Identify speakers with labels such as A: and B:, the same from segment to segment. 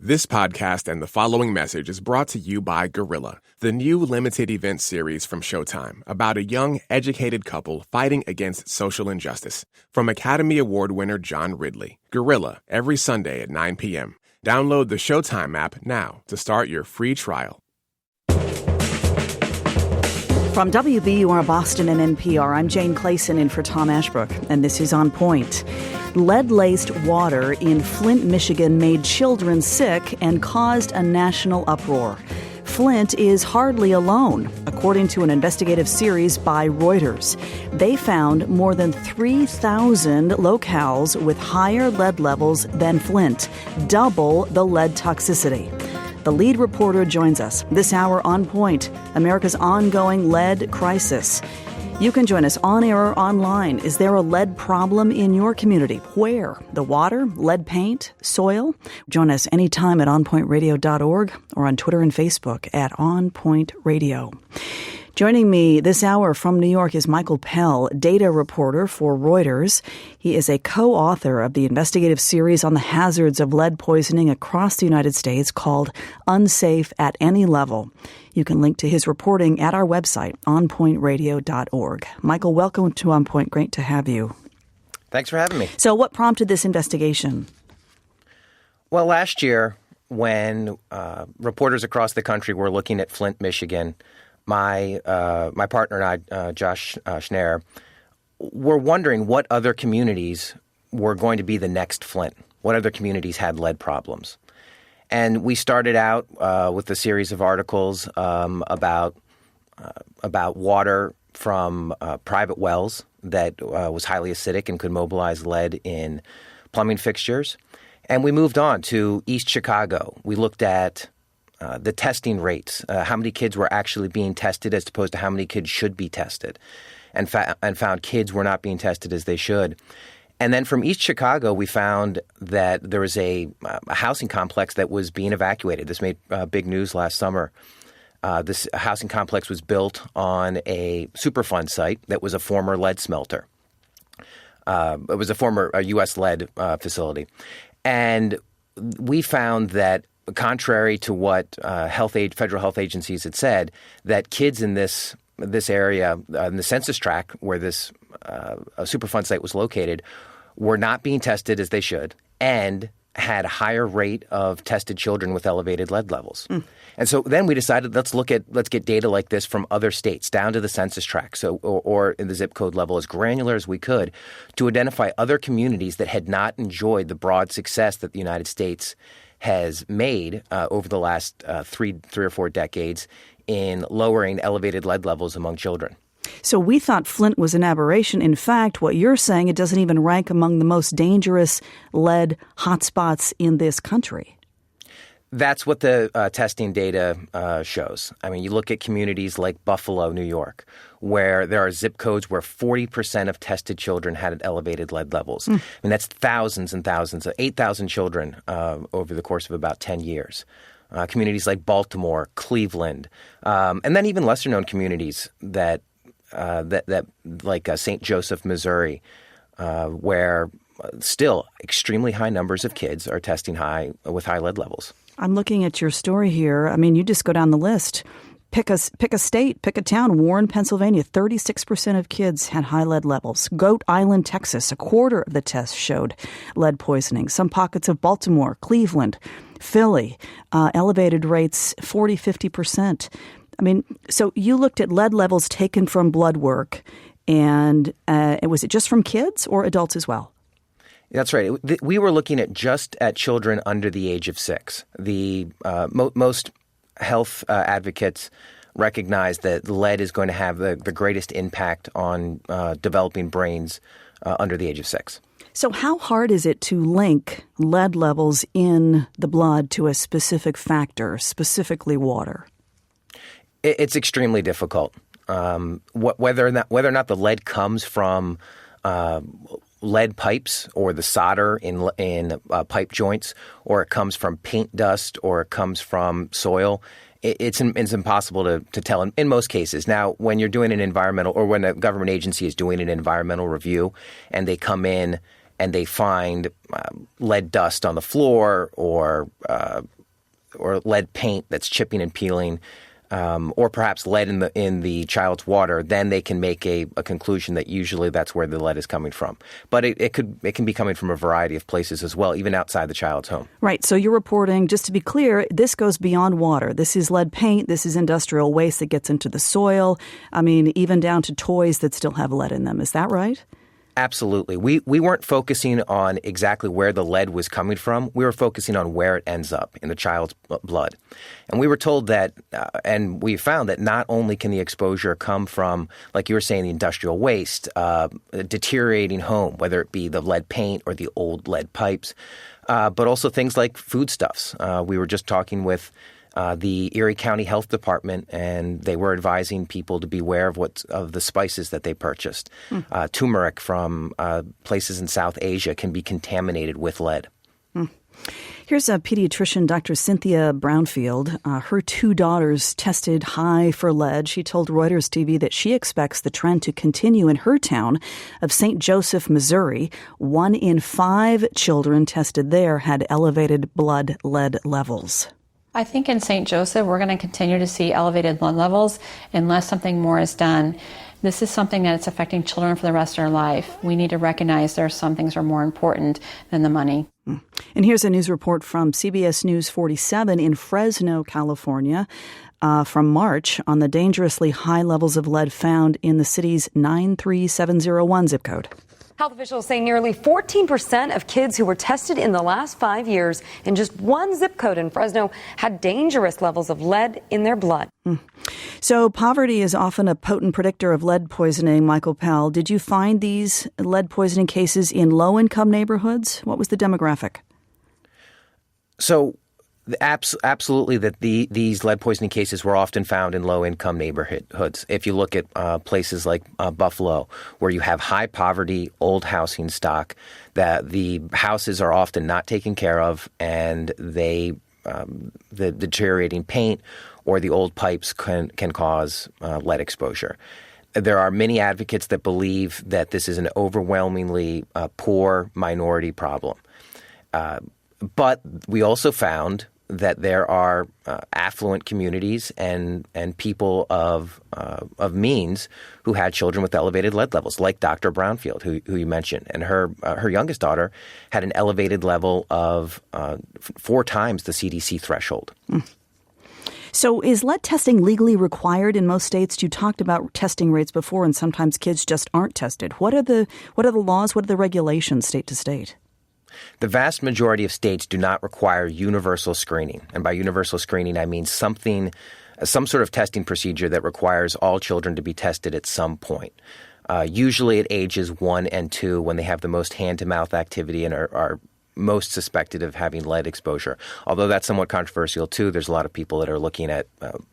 A: This podcast and the following message is brought to you by Gorilla, the new limited event series from Showtime about a young, educated couple fighting against social injustice. From Academy Award winner John Ridley. Gorilla, every Sunday at 9 p.m. Download the Showtime app now to start your free trial.
B: From WBUR Boston and NPR, I'm Jane Clayson in for Tom Ashbrook, and this is On Point. Lead-laced water in Flint, Michigan made children sick and caused a national uproar. Flint is hardly alone, according to an investigative series by Reuters. They found more than 3,000 locales with higher lead levels than Flint, double the lead toxicity. The lead reporter joins us this hour on Point, America's ongoing lead crisis. You can join us on air or online. Is there a lead problem in your community? Where? The water, lead paint, soil? Join us anytime at onpointradio.org or on Twitter and Facebook at onpointradio. Joining me this hour from New York is Michael Pell, data reporter for Reuters. He is a co-author of the investigative series on the hazards of lead poisoning across the United States called Unsafe at Any Level. You can link to his reporting at our website, onpointradio.org. Michael, welcome to On Point. Great to have you.
C: Thanks for having me.
B: So what prompted this investigation?
C: Well, last year when reporters across the country were looking at Flint, Michigan, my partner and I, Josh Schneer, were wondering what other communities were going to be the next Flint. What other communities had lead problems? And we started out with a series of articles about water from private wells that was highly acidic and could mobilize lead in plumbing fixtures. And we moved on to East Chicago. We looked at the testing rates, how many kids were actually being tested as opposed to how many kids should be tested, and found kids were not being tested as they should. And then from East Chicago, we found that there was a housing complex that was being evacuated. This made big news last summer. This housing complex was built on a Superfund site that was a former lead smelter. It was a former U.S. lead facility. And we found that, contrary to what federal health agencies had said, that kids in this area, in the census tract where this Superfund site was located, were not being tested as they should and had a higher rate of tested children with elevated lead levels. And so then we decided let's get data like this from other states down to the census tract, or in the zip code level, as granular as we could, to identify other communities that had not enjoyed the broad success that the United States has made over the last three or four decades in lowering elevated lead levels among children.
B: So we thought Flint was an aberration. In fact, what you're saying, it doesn't even rank among the most dangerous lead hotspots in this country.
C: That's what the testing data shows. I mean, you look at communities like Buffalo, New York, where there are zip codes where 40% of tested children had elevated lead levels. I mean, that's thousands and thousands, 8,000 children over the course of about 10 years. Communities like Baltimore, Cleveland, and then even lesser-known communities that like St. Joseph, Missouri, where still extremely high numbers of kids are testing with high lead levels.
B: I'm looking at your story here. I mean, you just go down the list. Pick a state, pick a town. Warren, Pennsylvania, 36% of kids had high lead levels. Goat Island, Texas, a quarter of the tests showed lead poisoning. Some pockets of Baltimore, Cleveland, Philly, elevated rates 40, 50%. I mean, so you looked at lead levels taken from blood work, and was it just from kids or adults as well?
C: That's right. We were looking at just at children under the age of 6. The most health advocates recognize that lead is going to have the greatest impact on developing brains under the age of 6.
B: So how hard is it to link lead levels in the blood to a specific factor, specifically water?
C: It's extremely difficult. Whether or not the lead comes from lead pipes or the solder in pipe joints, or it comes from paint dust, or it comes from soil, it's impossible to tell in most cases. Now, when you're doing an environmental, or when a government agency is doing an environmental review and they come in and they find lead dust on the floor or lead paint that's chipping and peeling, or perhaps lead in the child's water, then they can make a conclusion that usually that's where the lead is coming from. But it can be coming from a variety of places as well, even outside the child's home.
B: Right. So you're reporting, just to be clear, this goes beyond water. This is lead paint. This is industrial waste that gets into the soil. I mean, even down to toys that still have lead in them. Is that right?
C: Absolutely. We weren't focusing on exactly where the lead was coming from. We were focusing on where it ends up in the child's blood. And we were told that, and we found that not only can the exposure come from, like you were saying, the industrial waste, a deteriorating home, whether it be the lead paint or the old lead pipes, but also things like foodstuffs. We were just talking with the Erie County Health Department, and they were advising people to beware of the spices that they purchased. Turmeric from places in South Asia can be contaminated with lead.
B: Here's a pediatrician, Dr. Cynthia Brownfield. Her 2 daughters tested high for lead. She told Reuters TV that she expects the trend to continue in her town of St. Joseph, Missouri. 1 in 5 children tested there had elevated blood lead levels.
D: I think in St. Joseph, we're going to continue to see elevated blood levels unless something more is done. This is something that's affecting children for the rest of their life. We need to recognize there are some things that are more important than the money.
B: And here's a news report from CBS News 47 in Fresno, California, from March on the dangerously high levels of lead found in the city's 93701 zip code.
E: Health officials say nearly 14% of kids who were tested in the last 5 years in just one zip code in Fresno had dangerous levels of lead in their blood.
B: So poverty is often a potent predictor of lead poisoning. Michael Pell, did you find these lead poisoning cases in low-income neighborhoods? What was the demographic?
C: So absolutely that these lead poisoning cases were often found in low-income neighborhoods. If you look at places like Buffalo, where you have high poverty, old housing stock, that the houses are often not taken care of, and the deteriorating paint or the old pipes can cause lead exposure. There are many advocates that believe that this is an overwhelmingly poor minority problem. But we also found that there are affluent communities and people of means who had children with elevated lead levels, like Dr. Brownfield, who you mentioned. And her youngest daughter had an elevated level of 4 times the CDC threshold.
B: So is lead testing legally required in most states? You talked about testing rates before, and sometimes kids just aren't tested. What are the laws? What are the regulations state to state?
C: The vast majority of states do not require universal screening. And by universal screening, I mean some sort of testing procedure that requires all children to be tested at some point. Usually at ages 1 and 2, when they have the most hand-to-mouth activity and are most suspected of having lead exposure. Although that's somewhat controversial, too. There's a lot of people that are looking at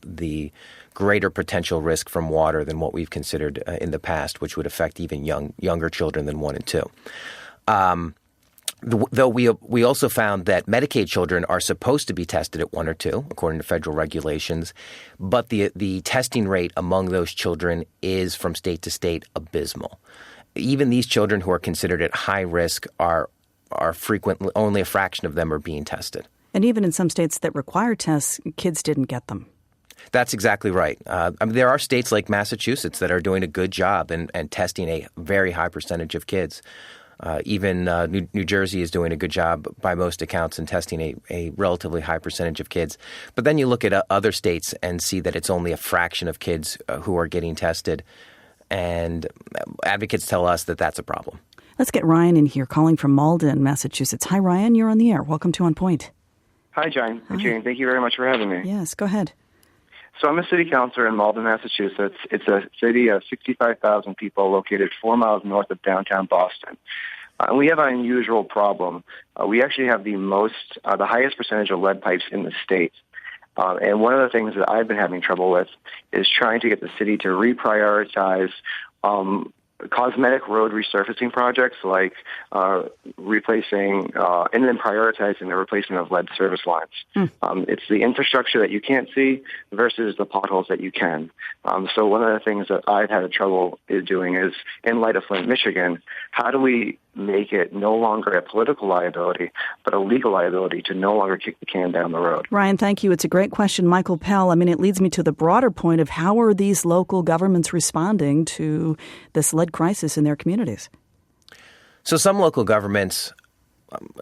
C: the greater potential risk from water than what we've considered in the past, which would affect even younger children than 1 and 2. Though we also found that Medicaid children are supposed to be tested at 1 or 2, according to federal regulations, but the testing rate among those children is, from state to state, abysmal. Even these children who are considered at high risk are frequently, only a fraction of them are being tested.
B: And even in some states that require tests, kids didn't get them.
C: That's exactly right. There are states like Massachusetts that are doing a good job and testing a very high percentage of kids. Even New Jersey is doing a good job by most accounts in testing a relatively high percentage of kids. But then you look at other states and see that it's only a fraction of kids who are getting tested. And advocates tell us that that's a problem.
B: Let's get Ryan in here calling from Malden, Massachusetts. Hi, Ryan. You're on the air. Welcome to On Point.
F: Hi, Jane. Jane, thank you very much for having me.
B: Yes, go ahead.
F: So I'm a city councilor in Malden, Massachusetts. It's a city of 65,000 people located 4 miles north of downtown Boston. And we have an unusual problem. We actually have the highest percentage of lead pipes in the state. And one of the things that I've been having trouble with is trying to get the city to reprioritize cosmetic road resurfacing projects like replacing and then prioritizing the replacement of lead service lines. It's the infrastructure that you can't see versus the potholes that you can. So one of the things that I've had trouble doing is, in light of Flint, Michigan, how do we make it no longer a political liability, but a legal liability to no longer kick the can down the road.
B: Ryan, thank you. It's a great question. Michael Pell, I mean, it leads me to the broader point of how are these local governments responding to this lead crisis in their communities?
C: So some local governments,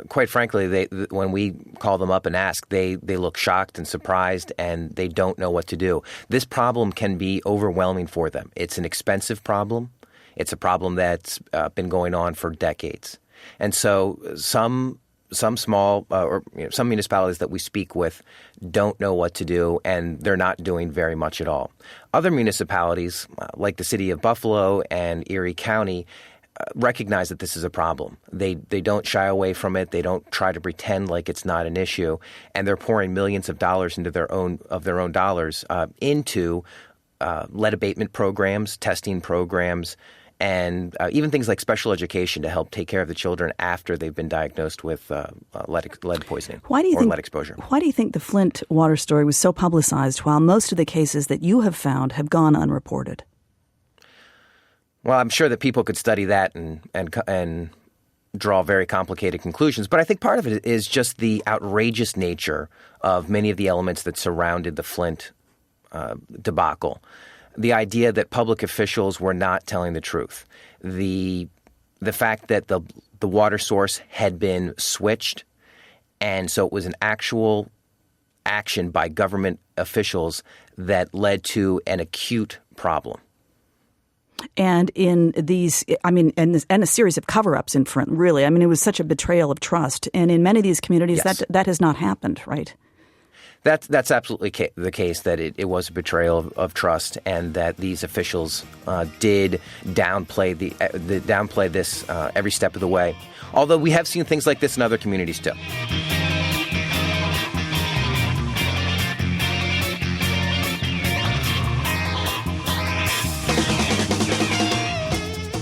C: quite frankly, when we call them up and ask, they look shocked and surprised, and they don't know what to do. This problem can be overwhelming for them. It's an expensive problem. It's a problem that's been going on for decades. And so some small or some municipalities that we speak with don't know what to do, and they're not doing very much at all. Other municipalities, like the city of Buffalo and Erie County, recognize that this is a problem. They don't shy away from it. They don't try to pretend like it's not an issue, and they're pouring millions of dollars into their own dollars into lead abatement programs, testing programs, and even things like special education to help take care of the children after they've been diagnosed with lead poisoning lead exposure.
B: Why do you think the Flint water story was so publicized while most of the cases that you have found have gone unreported?
C: Well, I'm sure that people could study that and draw very complicated conclusions. But I think part of it is just the outrageous nature of many of the elements that surrounded the Flint debacle. The idea that public officials were not telling the truth, the fact that the water source had been switched, and so it was an actual action by government officials that led to an acute problem.
B: And in these, I mean, and a series of cover-ups in Flint, really. I mean, it was such a betrayal of trust. And in many of these communities,
C: yes,
B: that has not happened, right?
C: That's absolutely the case, that it was a betrayal of trust, and that these officials did downplay this every step of the way. Although we have seen things like this in other communities too.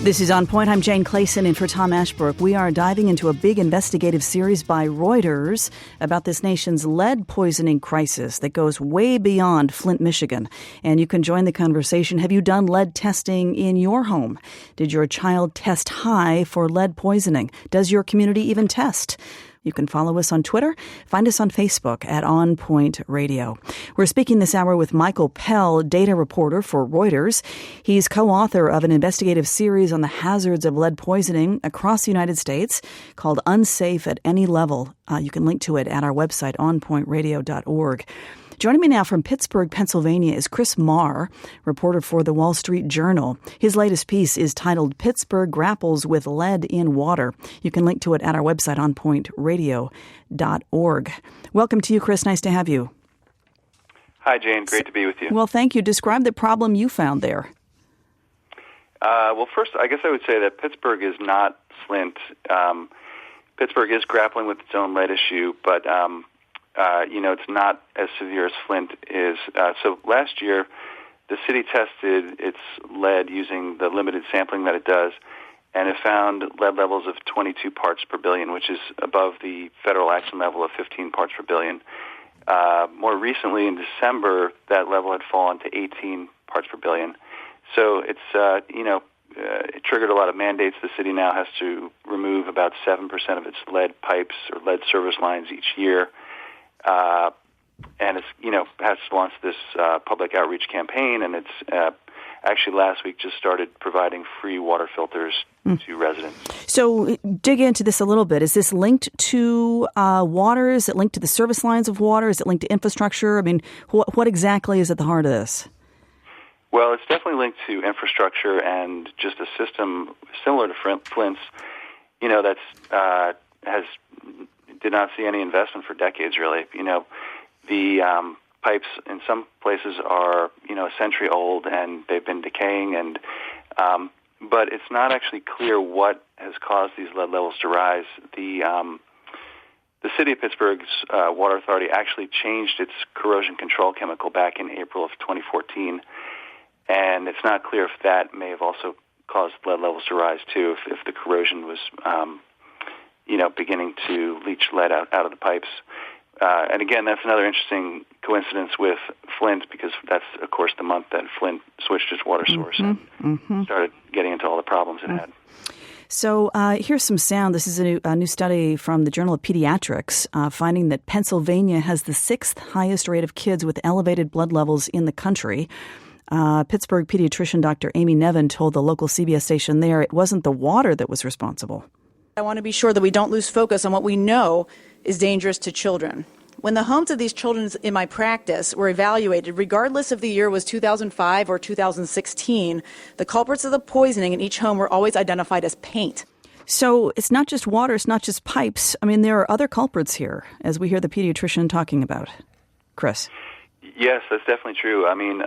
B: This is On Point. I'm Jane Clayson in for Tom Ashbrook. We are diving into a big investigative series by Reuters about this nation's lead poisoning crisis that goes way beyond Flint, Michigan. And you can join the conversation. Have you done lead testing in your home? Did your child test high for lead poisoning? Does your community even test? You can follow us on Twitter. Find us on Facebook at On Point Radio. We're speaking this hour with Michael Pell, data reporter for Reuters. He's co-author of an investigative series on the hazards of lead poisoning across the United States called Unsafe at Any Level. You can link to it at our website, onpointradio.org. Joining me now from Pittsburgh, Pennsylvania, is Chris Marr, reporter for the Wall Street Journal. His latest piece is titled Pittsburgh Grapples with Lead in Water. You can link to it at our website, onpointradio.org. Welcome to you, Chris. Nice to have you.
G: Hi, Jane. Great to be with you.
B: Well, thank you. Describe the problem you found there.
G: Well, first, I guess I would say that Pittsburgh is not Flint. Pittsburgh is grappling with its own lead issue, but it's not as severe as Flint is. So last year, the city tested its lead using the limited sampling that it does, and it found lead levels of 22 parts per billion, which is above the federal action level of 15 parts per billion. More recently, in December, that level had fallen to 18 parts per billion. So it's, it triggered a lot of mandates. The city now has to remove about 7% of its lead pipes or lead service lines each year. And it's, has launched this public outreach campaign, and it's actually last week just started providing free water filters to residents.
B: So dig into this a little bit. Is this linked to water? Is it linked to the service lines of water? Is it linked to infrastructure? I mean, what exactly is at the heart of this?
G: Well, it's definitely linked to infrastructure and just a system similar to Flint's, did not see any investment for decades, really. The pipes in some places are, a century old, and they've been decaying, and but it's not actually clear what has caused these lead levels to rise. The city of Pittsburgh's water authority actually changed its corrosion control chemical back in April of 2014, and it's not clear if that may have also caused lead levels to rise too, if the corrosion was beginning to leach lead out of the pipes. And again, that's another interesting coincidence with Flint, because that's, of course, the month that Flint switched its water source and started getting into all the problems it had.
B: So here's some sound. This is a new study from the Journal of Pediatrics finding that Pennsylvania has the 6th highest rate of kids with elevated blood levels in the country. Pittsburgh pediatrician Dr. Amy Nevin told the local CBS station there it wasn't the water that was responsible.
H: I want to be sure that we don't lose focus on what we know is dangerous to children. When the homes of these children in my practice were evaluated, regardless if the year was 2005 or 2016, the culprits of the poisoning in each home were always identified as paint.
B: So it's not just water, it's not just pipes. I mean, there are other culprits here, as we hear the pediatrician talking about. Chris?
G: Yes, that's definitely true. I mean,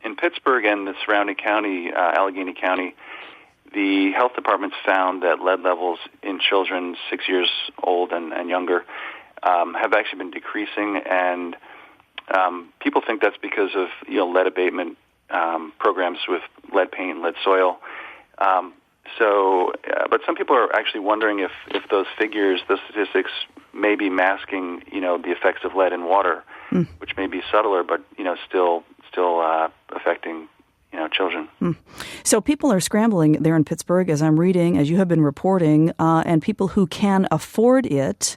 G: in Pittsburgh and the surrounding county, Allegheny County, the health departments found that lead levels in children 6 years old and younger have actually been decreasing, and people think that's because of lead abatement programs with lead paint, lead soil. But some people are actually wondering if those figures, those statistics, may be masking the effects of lead in water, which may be subtler, but still affecting children.
B: So people are scrambling there in Pittsburgh, as I'm reading, as you have been reporting, and people who can afford it,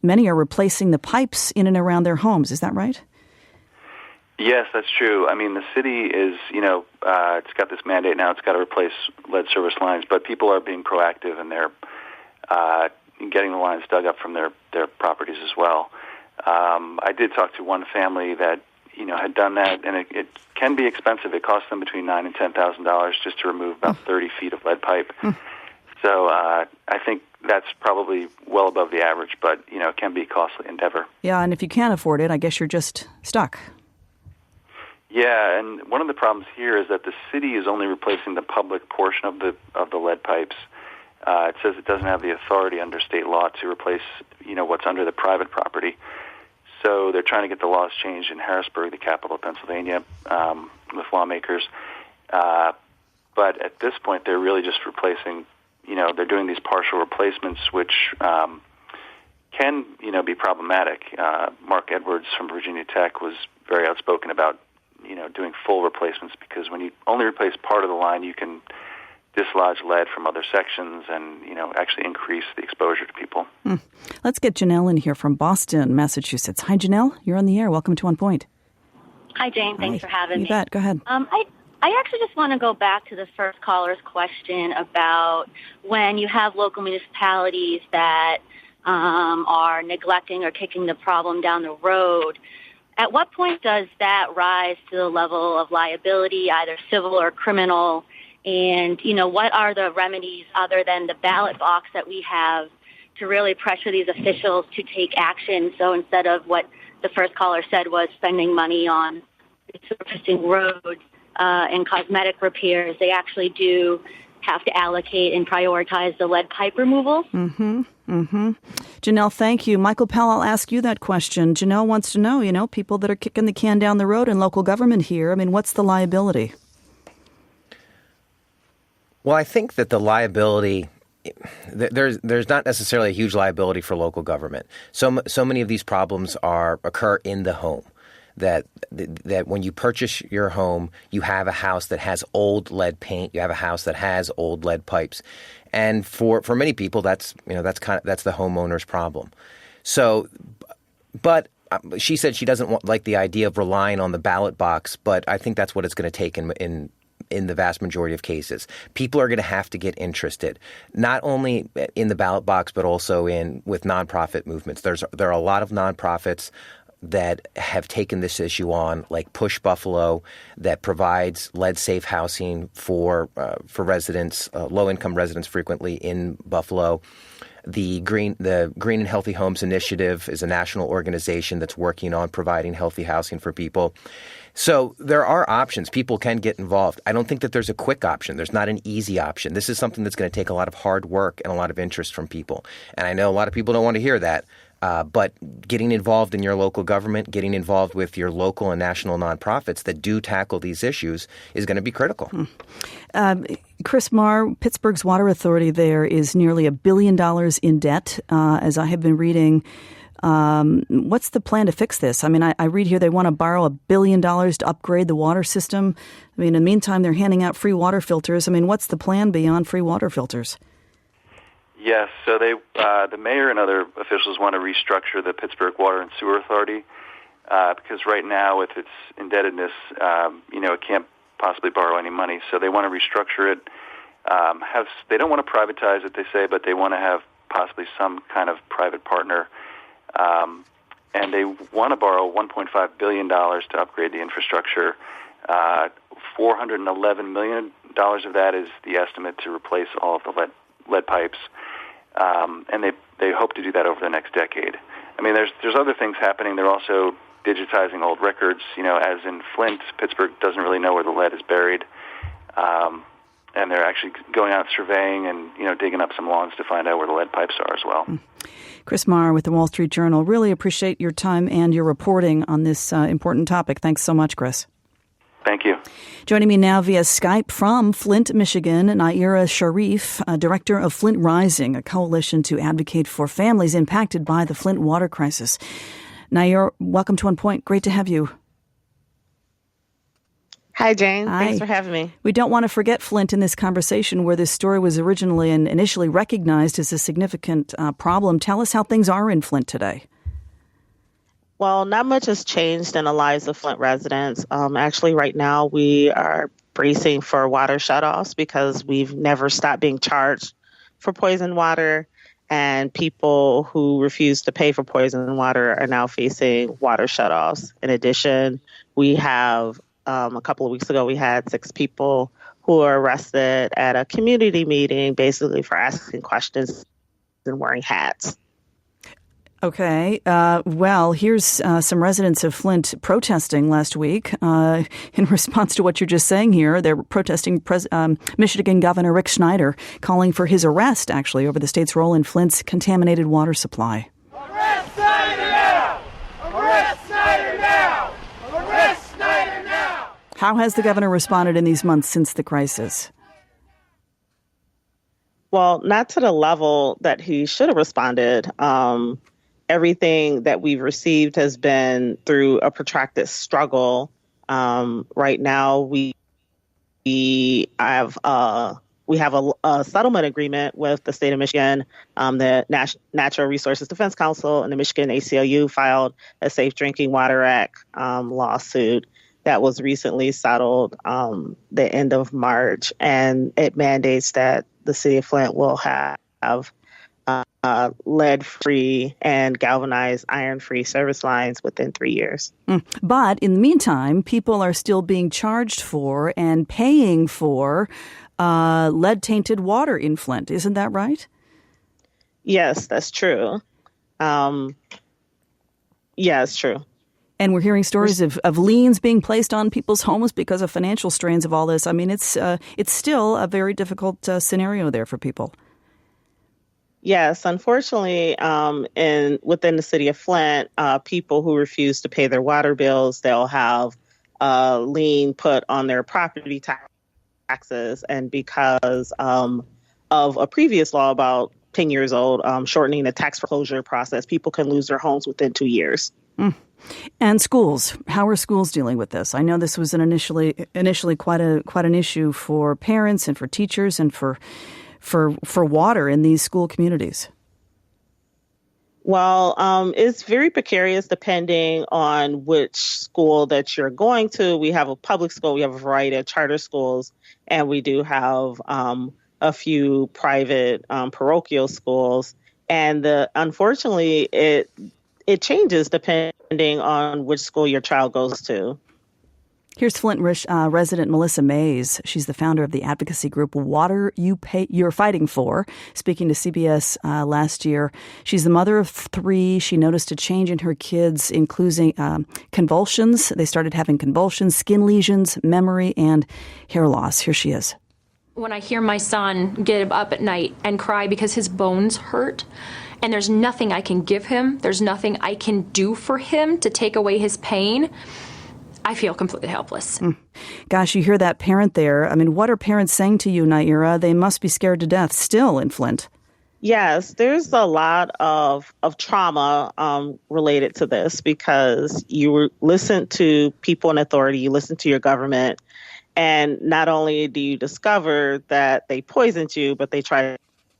B: many are replacing the pipes in and around their homes. Is that right?
G: Yes, that's true. I mean, the city is, it's got this mandate now. It's got to replace lead service lines, but people are being proactive, and they're getting the lines dug up from their properties as well. I did talk to one family that had done that, and it can be expensive. It costs them between $9,000 and $10,000 just to remove about 30 feet of lead pipe. So I think that's probably well above the average, but it can be a costly endeavor.
B: Yeah, and if you can't afford it, I guess you're just stuck.
G: Yeah, and one of the problems here is that the city is only replacing the public portion of the lead pipes. It says it doesn't have the authority under state law to replace what's under the private property. So they're trying to get the laws changed in Harrisburg, the capital of Pennsylvania, with lawmakers. But at this point, they're really just replacing, they're doing these partial replacements, which can, be problematic. Mark Edwards from Virginia Tech was very outspoken about, doing full replacements, because when you only replace part of the line, you can dislodge lead from other sections and, actually increase the exposure to people.
B: Let's get Janelle in here from Boston, Massachusetts. Hi, Janelle. You're on the air. Welcome to On Point.
I: Hi, Jane. Thanks for having me.
B: You bet. Go ahead.
I: I actually just want to go back to the first caller's question about when you have local municipalities that are neglecting or kicking the problem down the road. At what point does that rise to the level of liability, either civil or criminal? And, what are the remedies other than the ballot box that we have to really pressure these officials to take action? So instead of what the first caller said was spending money on surfacing roads and cosmetic repairs, they actually do have to allocate and prioritize the lead pipe removal.
B: Janelle, thank you. Michael Pell, I'll ask you that question. Janelle wants to know, people that are kicking the can down the road in local government here, I mean, what's the liability?
C: Well, I think that the liability, there's not necessarily a huge liability for local government. So many of these problems occur in the home. That when you purchase your home, you have a house that has old lead paint, you have a house that has old lead pipes, and for many people, that's the homeowner's problem. So, but she said she doesn't like the idea of relying on the ballot box, but I think that's what it's going to take in the vast majority of cases. People are going to have to get interested, not only in the ballot box, but also with nonprofit movements. There are a lot of nonprofits that have taken this issue on, like Push Buffalo, that provides lead-safe housing for residents, low-income residents frequently in Buffalo. The Green and Healthy Homes Initiative is a national organization that's working on providing healthy housing for people. So there are options. People can get involved. I don't think that there's a quick option. There's not an easy option. This is something that's going to take a lot of hard work and a lot of interest from people. And I know a lot of people don't want to hear that. But getting involved in your local government, getting involved with your local and national nonprofits that do tackle these issues is going to be critical.
B: Chris Marr, Pittsburgh's water authority there is nearly $1 billion in debt, as I have been reading. What's the plan to fix this? I mean, I read here they want to borrow $1 billion to upgrade the water system. I mean, in the meantime, they're handing out free water filters. I mean, what's the plan beyond free water filters?
G: Yes, so the mayor and other officials want to restructure the Pittsburgh Water and Sewer Authority because right now, with its indebtedness, it can't possibly borrow any money. So they want to restructure it. They don't want to privatize it, they say, but they want to have possibly some kind of private partner. And they want to borrow $1.5 billion to upgrade the infrastructure. $411 million of that is the estimate to replace all of the lead pipes. And they hope to do that over the next decade. I mean, there's other things happening. They're also digitizing old records. As in Flint, Pittsburgh doesn't really know where the lead is buried. And they're actually going out surveying and, digging up some lawns to find out where the lead pipes are as well.
B: Chris Marr with the Wall Street Journal. Really appreciate your time and your reporting on this important topic. Thanks so much, Chris.
G: Thank you.
B: Joining me now via Skype from Flint, Michigan, Naira Sharif, director of Flint Rising, a coalition to advocate for families impacted by the Flint water crisis. Naira, welcome to On Point. Great to have you.
J: Hi, Jane.
B: Hi.
J: Thanks for having me.
B: We don't want to forget Flint in this conversation where this story was originally and initially recognized as a significant problem. Tell us how things are in Flint today.
J: Well, not much has changed in the lives of Flint residents. Actually, right now, we are bracing for water shutoffs because we've never stopped being charged for poisoned water. And people who refuse to pay for poisoned water are now facing water shutoffs. In addition, we have a couple of weeks ago, we had 6 people who were arrested at a community meeting, basically for asking questions and wearing hats.
B: Okay. Well, here's some residents of Flint protesting last week in response to what you're just saying here. They're protesting Michigan Governor Rick Snyder, calling for his arrest, actually, over the state's role in Flint's contaminated water supply.
K: Arrest Snyder now! Arrest Snyder now! Arrest Snyder now!
B: How has the governor responded in these months since the crisis?
J: Well, not to the level that he should have responded. Everything that we've received has been through a protracted struggle. Right now, we have a settlement agreement with the state of Michigan. The Natural Resources Defense Council and the Michigan ACLU filed a Safe Drinking Water Act lawsuit that was recently settled the end of March, and it mandates that the city of Flint will have lead-free and galvanized iron-free service lines within 3 years.
B: But in the meantime, people are still being charged for and paying for lead-tainted water in Flint. Isn't that right?
J: Yes, that's true. Yeah, it's true.
B: And we're hearing stories of liens being placed on people's homes because of financial strains of all this. I mean, it's still a very difficult scenario there for people.
J: Yes, unfortunately, within the city of Flint, people who refuse to pay their water bills, they'll have a lien put on their property taxes. And because of a previous law about 10 years old, shortening the tax foreclosure process, people can lose their homes within 2 years.
B: And schools, how are schools dealing with this? I know this was initially quite an issue for parents and for teachers and for water in these school communities.
J: Well, it's very precarious depending on which school that you're going to. We have a public school, we have a variety of charter schools, and we do have a few private parochial schools. And unfortunately, it changes depending on which school your child goes to.
B: Here's Flint resident Melissa Mays. She's the founder of the advocacy group Water You're Fighting For, speaking to CBS last year. She's the mother of 3. She noticed a change in her kids, including convulsions. They started having convulsions, skin lesions, memory, and hair loss. Here she is.
L: When I hear my son get up at night and cry because his bones hurt, and there's nothing I can give him, there's nothing I can do for him to take away his pain, I feel completely helpless.
B: Gosh, you hear that parent there. I mean, what are parents saying to you, Naira? They must be scared to death still in Flint.
J: Yes, there's a lot of trauma related to this because you listen to people in authority, you listen to your government, and not only do you discover that they poisoned you, but they try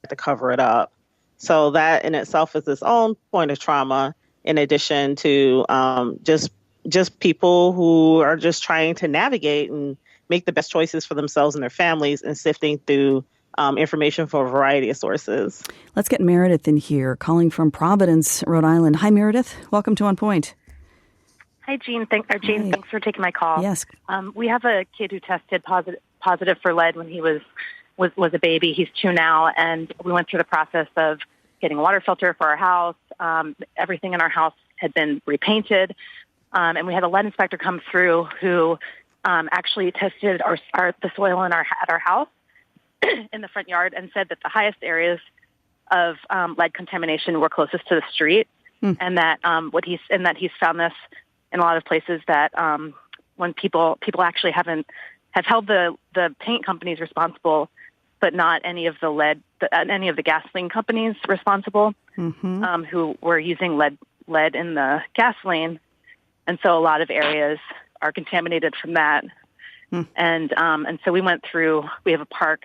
J: to cover it up. So that in itself is its own point of trauma, in addition to just people who are just trying to navigate and make the best choices for themselves and their families and sifting through information from a variety of sources.
B: Let's get Meredith in here, calling from Providence, Rhode Island. Hi, Meredith. Welcome to On Point.
M: Hi, Jean. Thanks for taking my call.
B: Yes.
M: We have a kid who tested positive for lead when he was a baby. He's 2 now, and we went through the process of getting a water filter for our house. Everything in our house had been repainted, and we had a lead inspector come through who actually tested the soil at our house in the front yard and said that the highest areas of lead contamination were closest to the street, and that he's found this in a lot of places that when people actually have held the paint companies responsible, but not any of the gasoline companies responsible, who were using lead in the gasoline, and so a lot of areas are contaminated from that. And so we went through. We have a park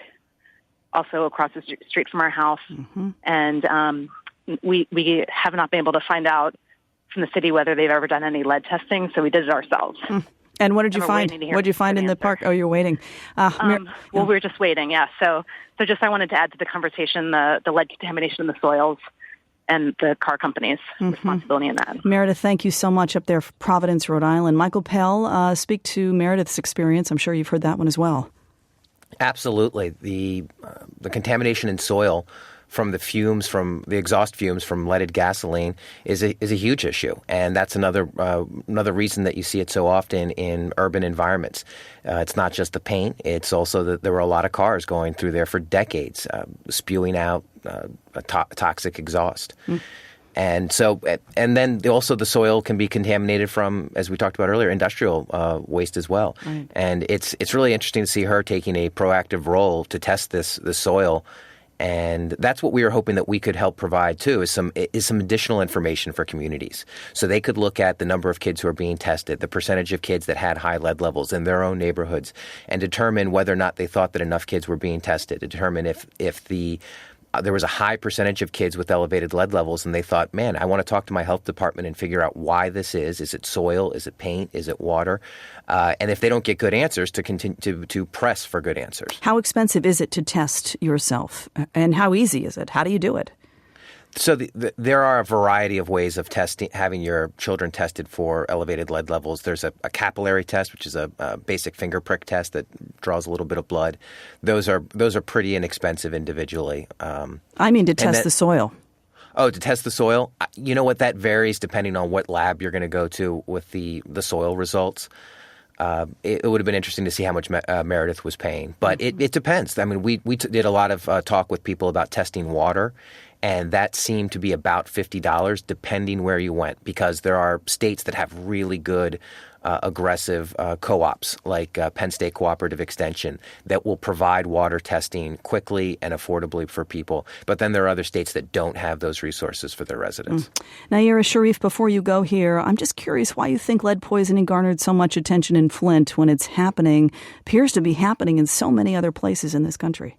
M: also across the street from our house, and we have not been able to find out from the city whether they've ever done any lead testing, so we did it ourselves.
B: And what did you find? What did you find in the park? Oh, you're waiting.
M: Well, we were just waiting, yeah. So just I wanted to add to the conversation the lead contamination in the soils and the car companies' responsibility in that.
B: Meredith, thank you so much up there for Providence, Rhode Island. Michael Pell, speak to Meredith's experience. I'm sure you've heard that one as well.
C: Absolutely. The contamination in soil from the exhaust fumes from leaded gasoline is a huge issue, and that's another reason that you see it so often in urban environments. It's not just the paint; it's also that there were a lot of cars going through there for decades, spewing out toxic exhaust. And so, and then also the soil can be contaminated from, as we talked about earlier, industrial waste as well. Right. And it's really interesting to see her taking a proactive role to test the soil. And that's what we were hoping that we could help provide, too, is some additional information for communities. So they could look at the number of kids who are being tested, the percentage of kids that had high lead levels in their own neighborhoods, and determine whether or not they thought that enough kids were being tested, determine if there was a high percentage of kids with elevated lead levels, and they thought, man, I want to talk to my health department and figure out why this is. Is it soil? Is it paint? Is it water? And if they don't get good answers, to continue to press for good answers.
B: How expensive is it to test yourself? And how easy is it? How do you do it?
C: So there are a variety of ways of having your children tested for elevated lead levels. There's a capillary test, which is a basic finger prick test that draws a little bit of blood. Those are pretty inexpensive individually.
B: I mean to test the soil.
C: Oh, to test the soil? You know what? That varies depending on what lab you're going to go to with the soil results. It would have been interesting to see how much Meredith was paying. But it depends. I mean, we did a lot of talk with people about testing water, and that seemed to be about $50 depending where you went, because there are states that have really good aggressive co-ops like Penn State Cooperative Extension that will provide water testing quickly and affordably for people. But then there are other states that don't have those resources for their residents.
B: Nayyirah Sharif, before you go here, I'm just curious why you think lead poisoning garnered so much attention in Flint when it's appears to be happening in so many other places in this country.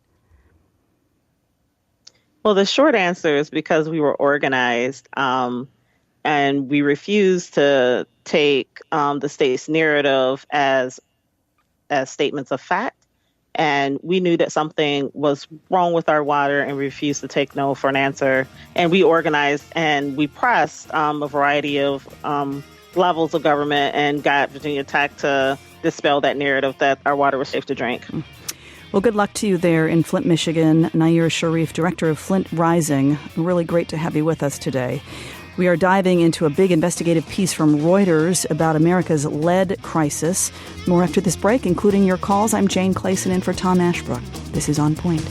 J: Well, the short answer is because we were organized and we refused to take the state's narrative as statements of fact. And we knew that something was wrong with our water and refused to take no for an answer. And we organized and we pressed a variety of levels of government and got Virginia Tech to dispel that narrative that our water was safe to drink.
B: Well, good luck to you there in Flint, Michigan. Nayyirah Sharif, director of Flint Rising. Really great to have you with us today. We are diving into a big investigative piece from Reuters about America's lead crisis. More after this break, including your calls. I'm Jane Clayson in for Tom Ashbrook. This is On Point.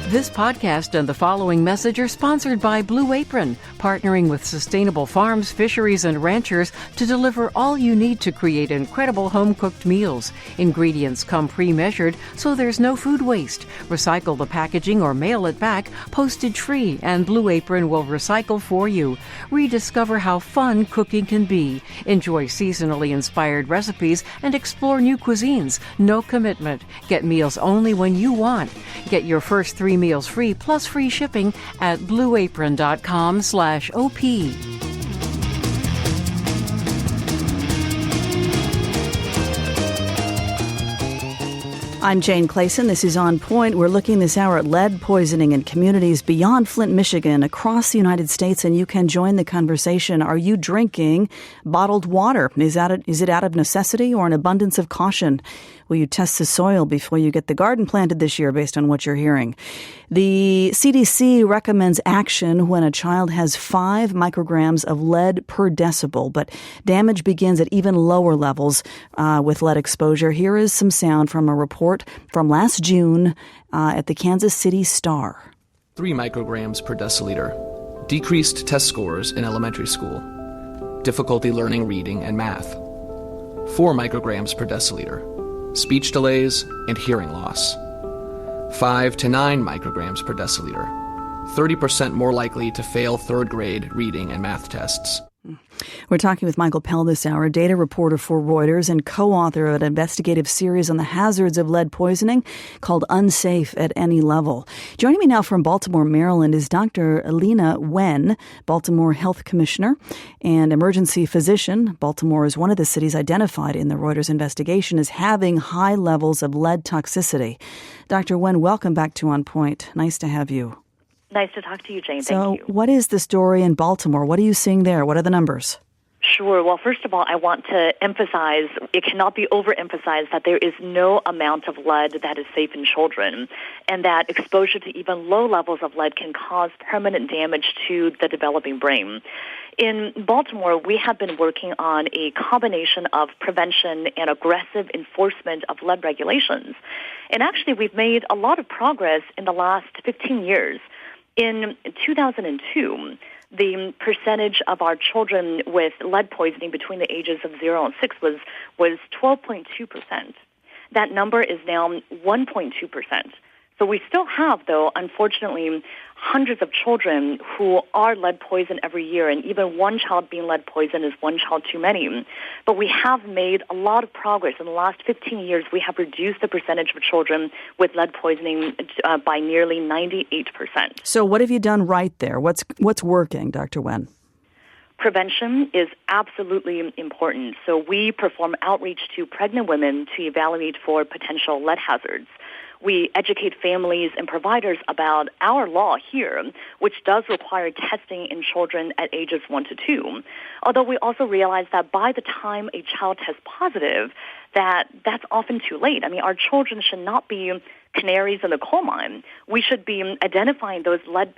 N: This podcast and the following message are sponsored by Blue Apron, partnering with sustainable farms, fisheries, and ranchers to deliver all you need to create incredible home-cooked meals. Ingredients come pre-measured, so there's no food waste. Recycle the packaging or mail it back, postage-free, and Blue Apron will recycle for you. Rediscover how fun cooking can be. Enjoy seasonally inspired recipes and explore new cuisines. No commitment. Get meals only when you want. Get your first 3 meals free plus free shipping at blueapron.com/OP.
B: I'm Jane Clayson. This is On Point. We're looking this hour at lead poisoning in communities beyond Flint, Michigan, across the United States, and you can join the conversation. Are you drinking bottled water? Is it out of necessity or an abundance of caution? Will you test the soil before you get the garden planted this year based on what you're hearing? The CDC recommends action when a child has 5 micrograms of lead per decibel, but damage begins at even lower levels with lead exposure. Here is some sound from a report from last June at the Kansas City Star.
O: 3 micrograms per deciliter. Decreased test scores in elementary school. Difficulty learning reading and math. 4 micrograms per deciliter. Speech delays and hearing loss. 5 to 9 micrograms per deciliter. 30% more likely to fail 3rd grade reading and math tests.
B: We're talking with Michael Pell this hour, data reporter for Reuters and co-author of an investigative series on the hazards of lead poisoning called Unsafe at Any Level. Joining me now from Baltimore, Maryland is Dr. Alina Wen, Baltimore Health Commissioner and emergency physician. Baltimore is one of the cities identified in the Reuters investigation as having high levels of lead toxicity. Dr. Wen, welcome back to On Point. Nice to have you.
P: Nice to talk to you, Jane. Thank you.
B: So what is the story in Baltimore? What are you seeing there? What are the numbers?
P: Sure. Well, first of all, I want to emphasize, it cannot be overemphasized that there is no amount of lead that is safe in children, and that exposure to even low levels of lead can cause permanent damage to the developing brain. In Baltimore, we have been working on a combination of prevention and aggressive enforcement of lead regulations. And actually, we've made a lot of progress in the last 15 years. In 2002, the percentage of our children with lead poisoning between the ages of 0 and 6 was 12.2%. That number is now 1.2%. So we still have, though, unfortunately, hundreds of children who are lead poisoned every year, and even one child being lead poisoned is one child too many. But we have made a lot of progress. In the last 15 years, we have reduced the percentage of children with lead poisoning by nearly 98%.
B: So what have you done right there? What's working, Dr. Wen?
P: Prevention is absolutely important. So we perform outreach to pregnant women to evaluate for potential lead hazards. We educate families and providers about our law here, which does require testing in children at ages 1 to 2. Although we also realize that by the time a child tests positive, that's often too late. I mean, our children should not be canaries in the coal mine. We should be identifying those lead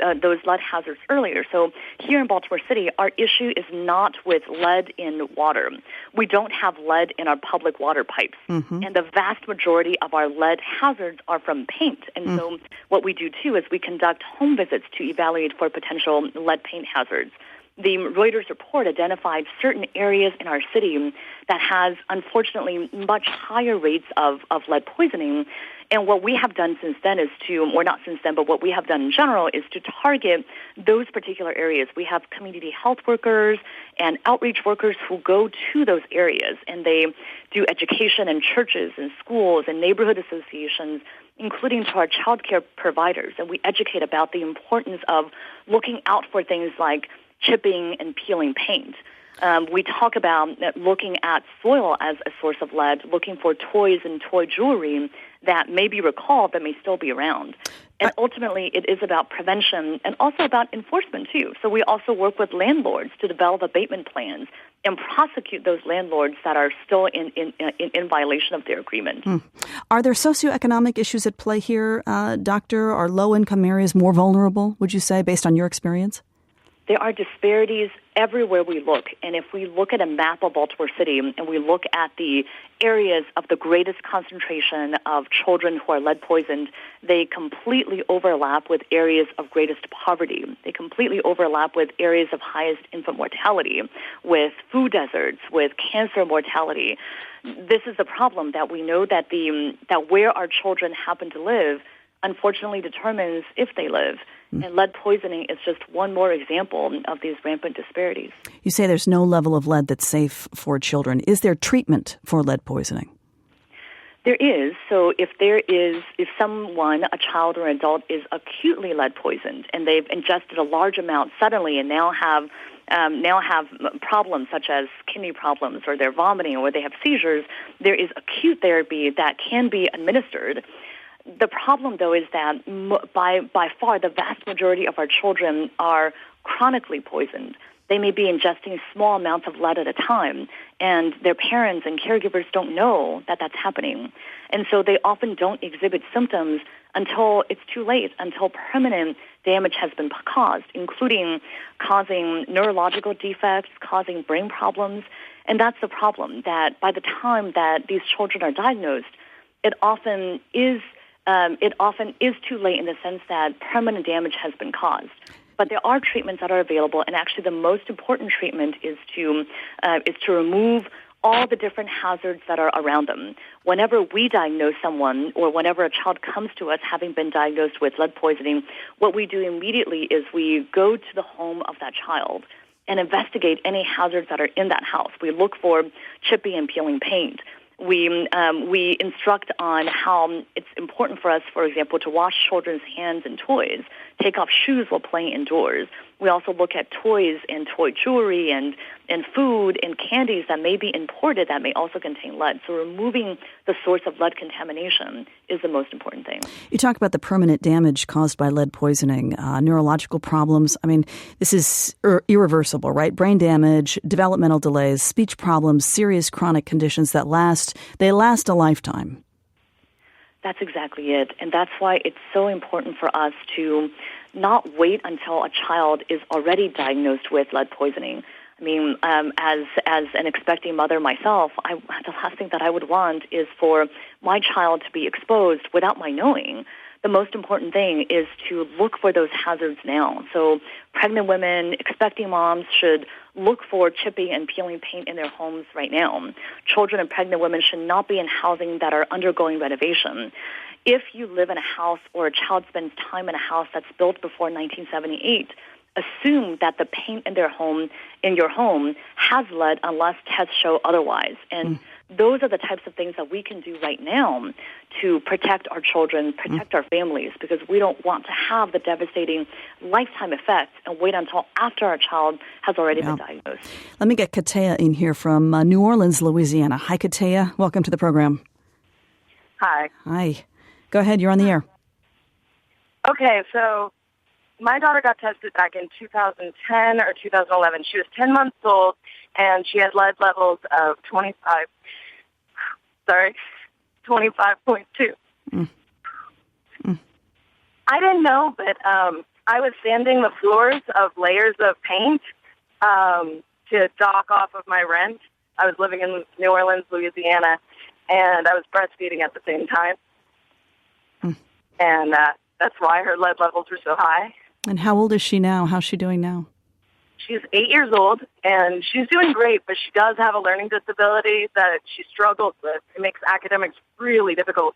P: hazards earlier. So here in Baltimore City, our issue is not with lead in water. We don't have lead in our public water pipes. Mm-hmm. And the vast majority of our lead hazards are from paint. And so what we do, too, is we conduct home visits to evaluate for potential lead paint hazards. The Reuters report identified certain areas in our city that has, unfortunately, much higher rates of lead poisoning. And what we have done since then is what we have done in general is to target those particular areas. We have community health workers and outreach workers who go to those areas, and they do education in churches and schools and neighborhood associations, including to our child care providers. And we educate about the importance of looking out for things like chipping and peeling paint. We talk about looking at soil as a source of lead, looking for toys and toy jewelry that may be recalled but may still be around. And ultimately, it is about prevention and also about enforcement, too. So we also work with landlords to develop abatement plans and prosecute those landlords that are still in violation of their agreement.
B: Are there socioeconomic issues at play here, Doctor? Are low-income areas more vulnerable, would you say, based on your experience?
P: there are disparities everywhere we look. And if we look at a map of Baltimore City and we look at the areas of the greatest concentration of children who are lead poisoned, they completely overlap with areas of greatest poverty. They completely overlap with areas of highest infant mortality, with food deserts, with cancer mortality. This is the problem, that we know that that where our children happen to live unfortunately determines if they live. And lead poisoning is just one more example of these rampant disparities.
B: You say there's no level of lead that's safe for children. Is there treatment for lead poisoning?
P: There is. So if someone, a child or an adult, is acutely lead poisoned and they've ingested a large amount suddenly and now have problems such as kidney problems, or they're vomiting, or they have seizures, there is acute therapy that can be administered. The problem, though, is that by far the vast majority of our children are chronically poisoned. They may be ingesting small amounts of lead at a time, and their parents and caregivers don't know that that's happening. And so they often don't exhibit symptoms until it's too late, until permanent damage has been caused, including causing neurological defects, causing brain problems. And that's the problem, that by the time that these children are diagnosed, it often is too late in the sense that permanent damage has been caused. But there are treatments that are available, and actually the most important treatment is to remove all the different hazards that are around them. Whenever we diagnose someone, or whenever a child comes to us having been diagnosed with lead poisoning, what we do immediately is we go to the home of that child and investigate any hazards that are in that house. We look for chipping and peeling paint. We instruct on how it's important for us, for example, to wash children's hands and toys, take off shoes while playing indoors. We also look at toys and toy jewelry and food and candies that may be imported that may also contain lead. So removing the source of lead contamination is the most important thing.
B: You talk about the permanent damage caused by lead poisoning, neurological problems. I mean, this is irreversible, right? Brain damage, developmental delays, speech problems, serious chronic conditions that last a lifetime.
P: That's exactly it. And that's why it's so important for us to not wait until a child is already diagnosed with lead poisoning. I mean, as an expecting mother myself, the last thing that I would want is for my child to be exposed without my knowing. The most important thing is to look for those hazards now. So pregnant women, expecting moms should look for chipping and peeling paint in their homes right now. Children and pregnant women should not be in housing that are undergoing renovation. If you live in a house, or a child spends time in a house that's built before 1978, assume that the paint in your home has lead unless tests show otherwise. And those are the types of things that we can do right now to protect our children, protect our families, because we don't want to have the devastating lifetime effects and wait until after our child has already been diagnosed.
B: Let me get Katea in here from New Orleans, Louisiana. Hi, Katea. Welcome to the program.
Q: Hi.
B: Hi. Go ahead. You're on the air.
Q: Okay, so my daughter got tested back in 2010 or 2011. She was 10 months old, and she had lead levels of 25.2. I didn't know, but I was sanding the floors of layers of paint to dock off of my rent. I was living in New Orleans, Louisiana, and I was breastfeeding at the same time. And that's why her lead levels were so high.
B: And how old is she now? How's she doing now?
Q: She's 8 years old, and she's doing great, but she does have a learning disability that she struggles with. It makes academics really difficult.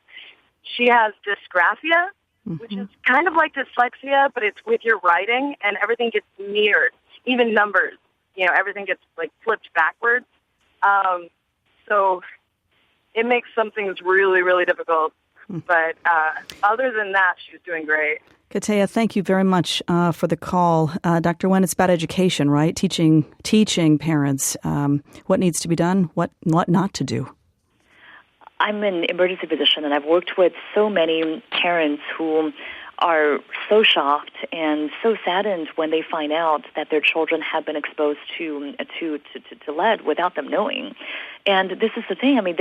Q: She has dysgraphia, which is kind of like dyslexia, but it's with your writing, and everything gets mirrored, even numbers. You know, everything gets, like, flipped backwards. So it makes some things really, really difficult. But other than that, she's doing great.
B: Katea, thank you very much for the call. Dr. Wen, it's about education, right? Teaching parents what needs to be done, what not to do.
P: I'm an emergency physician, and I've worked with so many parents who are so shocked and so saddened when they find out that their children have been exposed to lead without them knowing. And this is the thing. I mean,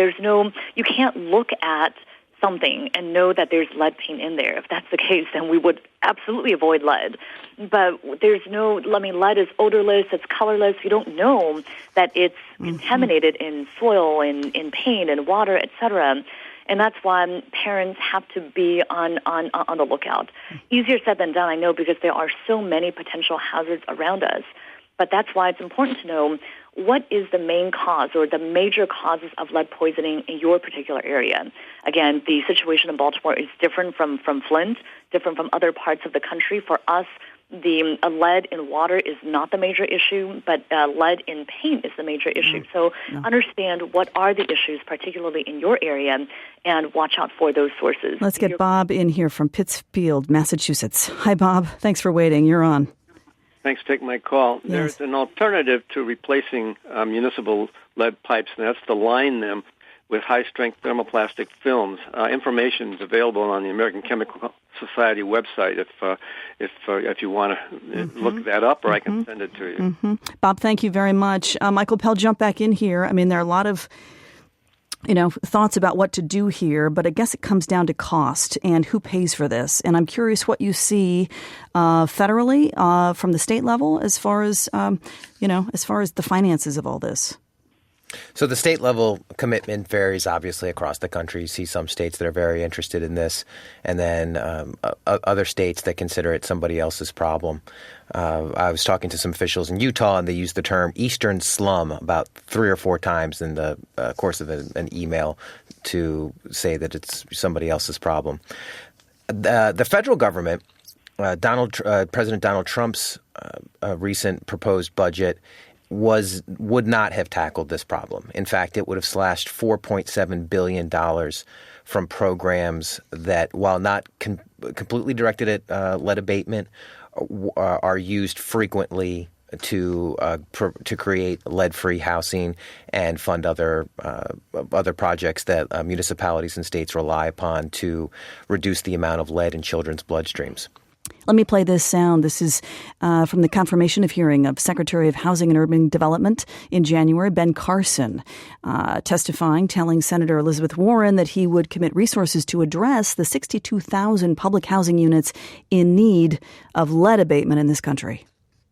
P: you can't look at something and know that there's lead paint in there. If that's the case, then we would absolutely avoid lead. But lead is odorless, it's colorless. You don't know that it's contaminated in soil, in paint, in water, etc. And that's why parents have to be on the lookout. Easier said than done, I know, because there are so many potential hazards around us. But that's why it's important to know what is the main cause or the major causes of lead poisoning in your particular area. Again, the situation in Baltimore is different from Flint, different from other parts of the country. For us, the lead in water is not the major issue, but lead in paint is the major issue. So understand what are the issues, particularly in your area, and watch out for those sources.
B: Let's get Bob in here from Pittsfield, Massachusetts. Hi, Bob. Thanks for waiting. You're on.
R: Thanks for taking my call.
B: Yes.
R: There's an alternative to replacing municipal lead pipes, and that's to line them with high-strength thermoplastic films. Information is available on the American Chemical Society website if you want to look that up, or I can send it to you.
B: Bob, thank you very much. Michael Pell, jump back in here. I mean, there are a lot of thoughts about what to do here, but I guess it comes down to cost and who pays for this. And I'm curious what you see federally from the state level as far as the finances of all this.
C: So the state level commitment varies obviously across the country. You see some states that are very interested in this, and then other states that consider it somebody else's problem. I was talking to some officials in Utah, and they used the term Eastern slum about 3 or 4 times in the course of an email to say that it's somebody else's problem. The federal government, President Donald Trump's recent proposed budget would not have tackled this problem. In fact, it would have slashed $4.7 billion from programs that, while not completely directed at lead abatement, are used frequently to create lead-free housing and fund other projects that municipalities and states rely upon to reduce the amount of lead in children's bloodstreams.
B: Let me play this sound. This is from the confirmation of hearing of Secretary of Housing and Urban Development in January, Ben Carson, testifying, telling Senator Elizabeth Warren that he would commit resources to address the 62,000 public housing units in need of lead abatement in this country.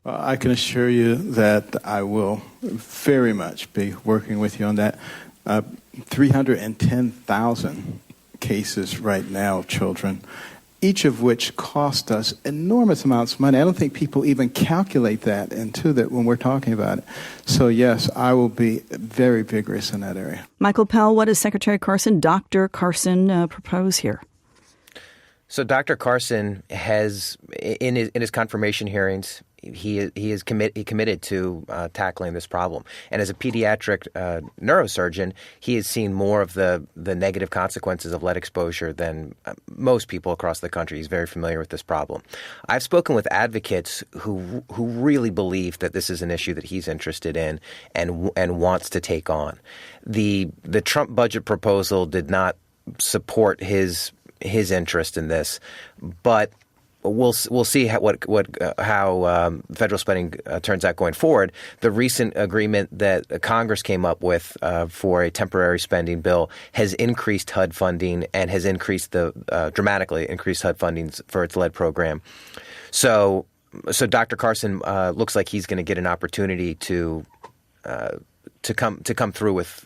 S: I can assure you that I will very much be working with you on that. 310,000 cases right now of children, each of which cost us enormous amounts of money. I don't think people even calculate that into that when we're talking about it. So, yes, I will be very vigorous in that area.
B: Michael Pell, what does Secretary Carson, Dr. Carson, propose here?
C: So Dr. Carson has, in his confirmation hearings, he committed to tackling this problem. And as a pediatric neurosurgeon, he has seen more of the negative consequences of lead exposure than most people across the country. He's very familiar with this problem. I've spoken with advocates who really believe that this is an issue that he's interested in and wants to take on. The Trump budget proposal did not support his interest in this, but we'll see how federal spending turns out going forward. The recent agreement that Congress came up with for a temporary spending bill has increased HUD funding and has dramatically increased HUD funding for its lead program. So Dr. Carson looks like he's going to get an opportunity to come through with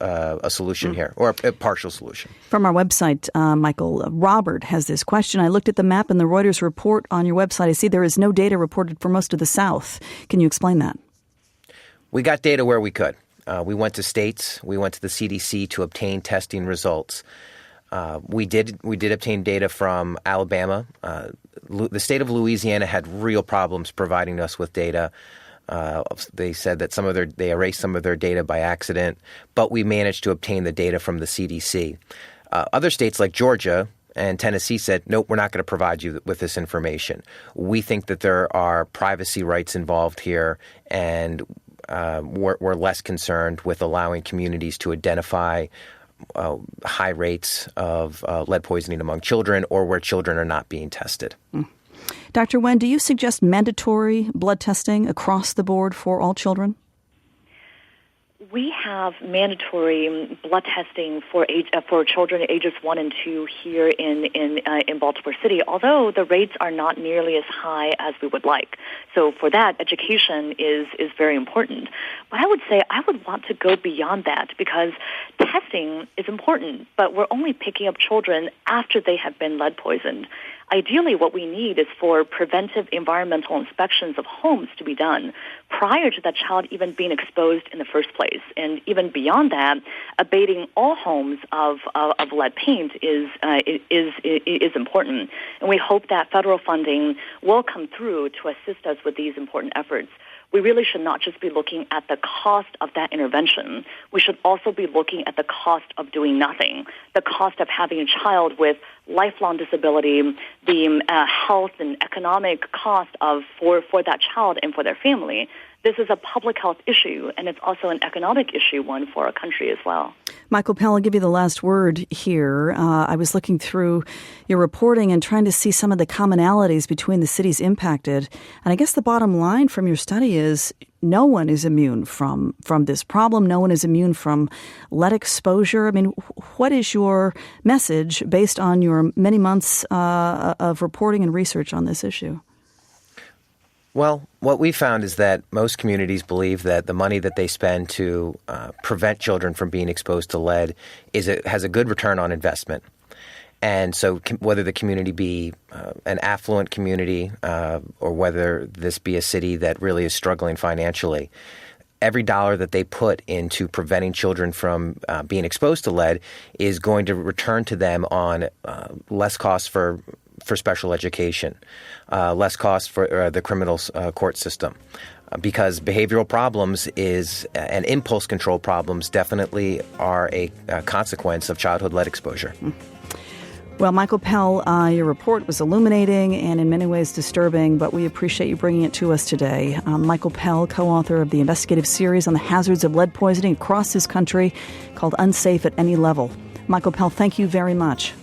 C: a solution here, or a partial solution.
B: From our website, Michael, Robert has this question. I looked at the map in the Reuters report on your website. I see there is no data reported for most of the South. Can you explain that?
C: We got data where we could. We went to states. We went to the CDC to obtain testing results. We did obtain data from Alabama. The state of Louisiana had real problems providing us with data. They said that they erased some of their data by accident, but we managed to obtain the data from the CDC. Other states like Georgia and Tennessee said, nope, we're not going to provide you with this information. We think that there are privacy rights involved here, and we're less concerned with allowing communities to identify high rates of lead poisoning among children or where children are not being tested.
B: Dr. Wen, do you suggest mandatory blood testing across the board for all children?
P: We have mandatory blood testing for children ages 1 and 2 here in Baltimore City, although the rates are not nearly as high as we would like. So for that, education is very important. But I would say I would want to go beyond that, because testing is important, but we're only picking up children after they have been lead poisoned. Ideally, what we need is for preventive environmental inspections of homes to be done prior to that child even being exposed in the first place. And even beyond that, abating all homes of lead paint is important. And we hope that federal funding will come through to assist us with these important efforts. We really should not just be looking at the cost of that intervention. We should also be looking at the cost of doing nothing, the cost of having a child with lifelong disability, the health and economic cost for that child and for their family. This is a public health issue, and it's also an economic issue, one for our country as well.
B: Michael Pell, I'll give you the last word here. I was looking through your reporting and trying to see some of the commonalities between the cities impacted. And I guess the bottom line from your study is no one is immune from this problem. No one is immune from lead exposure. I mean, what is your message based on your many months of reporting and research on this issue?
C: Well, what we found is that most communities believe that the money that they spend to prevent children from being exposed to lead has a good return on investment. And so whether the community be an affluent community or whether this be a city that really is struggling financially, every dollar that they put into preventing children from being exposed to lead is going to return to them on less costs for special education, less costs for the criminal court system. Because behavioral problems and impulse control problems definitely are a consequence of childhood lead exposure.
B: Well, Michael Pell, your report was illuminating and in many ways disturbing, but we appreciate you bringing it to us today. Michael Pell, co-author of the investigative series on the hazards of lead poisoning across this country called Unsafe at Any Level. Michael Pell, thank you very much.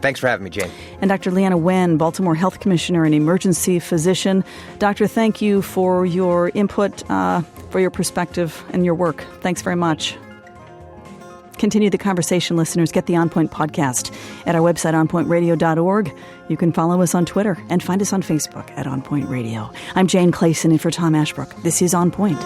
C: Thanks for having me, Jane.
B: And Dr. Leanna Wen, Baltimore Health Commissioner and emergency physician. Doctor, thank you for your input, for your perspective and your work. Thanks very much. Continue the conversation, listeners. Get the On Point podcast at our website, onpointradio.org. You can follow us on Twitter and find us on Facebook at On Point Radio. I'm Jane Clayson in for Tom Ashbrook. This is On Point.